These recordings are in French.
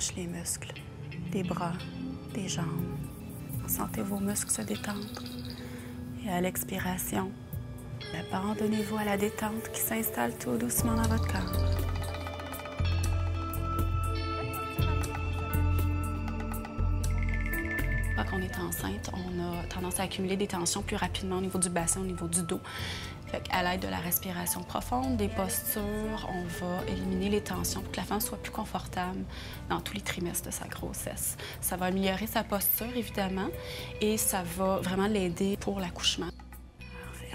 relâche les muscles des bras, des jambes. Sentez vos muscles se détendre. Et à l'expiration, abandonnez-vous à la détente qui s'installe tout doucement dans votre corps. Quand on est enceinte, on a tendance à accumuler des tensions plus rapidement au niveau du bassin, au niveau du dos. À l'aide de la respiration profonde, des postures, on va éliminer les tensions pour que la femme soit plus confortable dans tous les trimestres de sa grossesse. Ça va améliorer sa posture, évidemment, et ça va vraiment l'aider pour l'accouchement.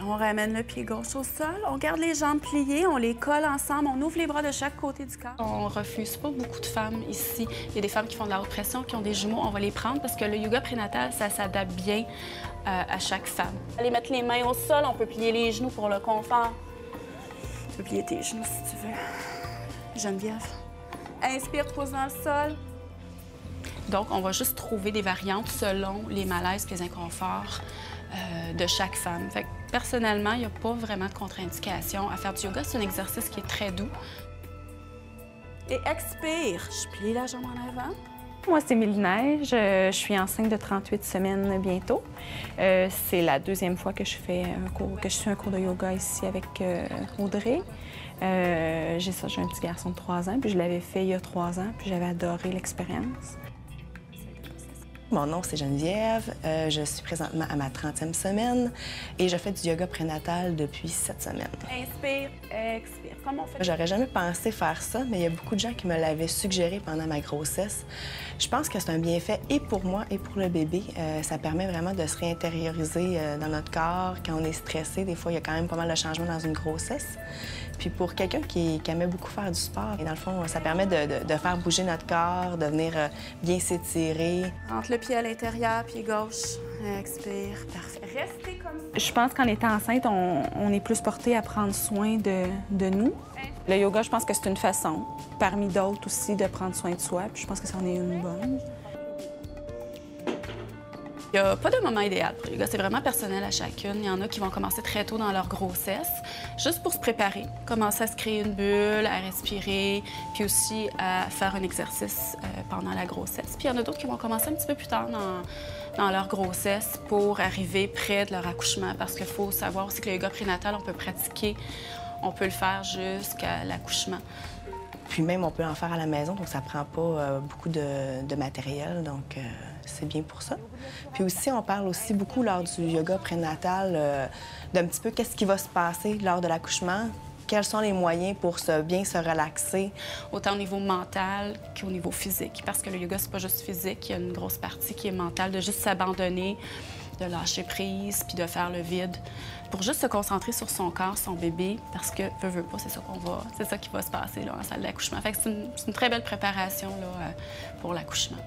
On ramène le pied gauche au sol, on garde les jambes pliées, on les colle ensemble, on ouvre les bras de chaque côté du corps. On refuse pas beaucoup de femmes ici. Il y a des femmes qui font de la haute pression, qui ont des jumeaux, on va les prendre parce que le yoga prénatal, ça s'adapte bien à chaque femme. Allez mettre les mains au sol, on peut plier les genoux pour le confort. Tu peux plier tes genoux si tu veux. Geneviève. Inspire, pose dans le sol. Donc, on va juste trouver des variantes selon les malaises et les inconforts de chaque femme. Fait que, personnellement, il n'y a pas vraiment de contre-indication à faire du yoga. C'est un exercice qui est très doux. Et expire. Je plie la jambe en avant. Moi, c'est Mélie-Neige. Je suis enceinte de 38 semaines bientôt. C'est la deuxième fois que je fais un cours de yoga ici avec Audrey. J'ai un petit garçon de 3 ans, puis je l'avais fait il y a 3 ans, puis j'avais adoré l'expérience. Mon nom, c'est Geneviève. Je suis présentement à ma 30e semaine et je fais du yoga prénatal depuis 7 semaines. Inspire, expire. Comment on fait? J'aurais jamais pensé faire ça, mais il y a beaucoup de gens qui me l'avaient suggéré pendant ma grossesse. Je pense que c'est un bienfait et pour moi et pour le bébé. Ça permet vraiment de se réintérioriser dans notre corps. Quand on est stressé, des fois, il y a quand même pas mal de changements dans une grossesse. Puis pour quelqu'un qui aimait beaucoup faire du sport, et dans le fond, ça permet de faire bouger notre corps, de venir bien s'étirer. Rentre le pied à l'intérieur, pied gauche. Expire. Parfait. Restez comme ça. Je pense qu'en étant enceinte, on est plus porté à prendre soin de nous. Le yoga, je pense que c'est une façon, parmi d'autres aussi, de prendre soin de soi. Puis je pense que c'en est une bonne. Il n'y a pas de moment idéal pour le yoga. C'est vraiment personnel à chacune. Il y en a qui vont commencer très tôt dans leur grossesse, juste pour se préparer, commencer à se créer une bulle, à respirer, puis aussi à faire un exercice pendant la grossesse. Puis il y en a d'autres qui vont commencer un petit peu plus tard dans leur grossesse pour arriver près de leur accouchement, parce qu'il faut savoir aussi que le yoga prénatal, on peut pratiquer, on peut le faire jusqu'à l'accouchement. Puis même, on peut en faire à la maison, donc ça prend pas beaucoup de matériel, donc c'est bien pour ça. Puis aussi, on parle aussi beaucoup lors du yoga prénatal d'un petit peu qu'est-ce qui va se passer lors de l'accouchement, quels sont les moyens pour bien se relaxer. Autant au niveau mental qu'au niveau physique, parce que le yoga, c'est pas juste physique, il y a une grosse partie qui est mentale, de juste s'abandonner, de lâcher prise, puis de faire le vide, pour juste se concentrer sur son corps, son bébé, parce que, veut pas, c'est ça qui va se passer là, en salle d'accouchement. Fait que c'est une très belle préparation là, pour l'accouchement.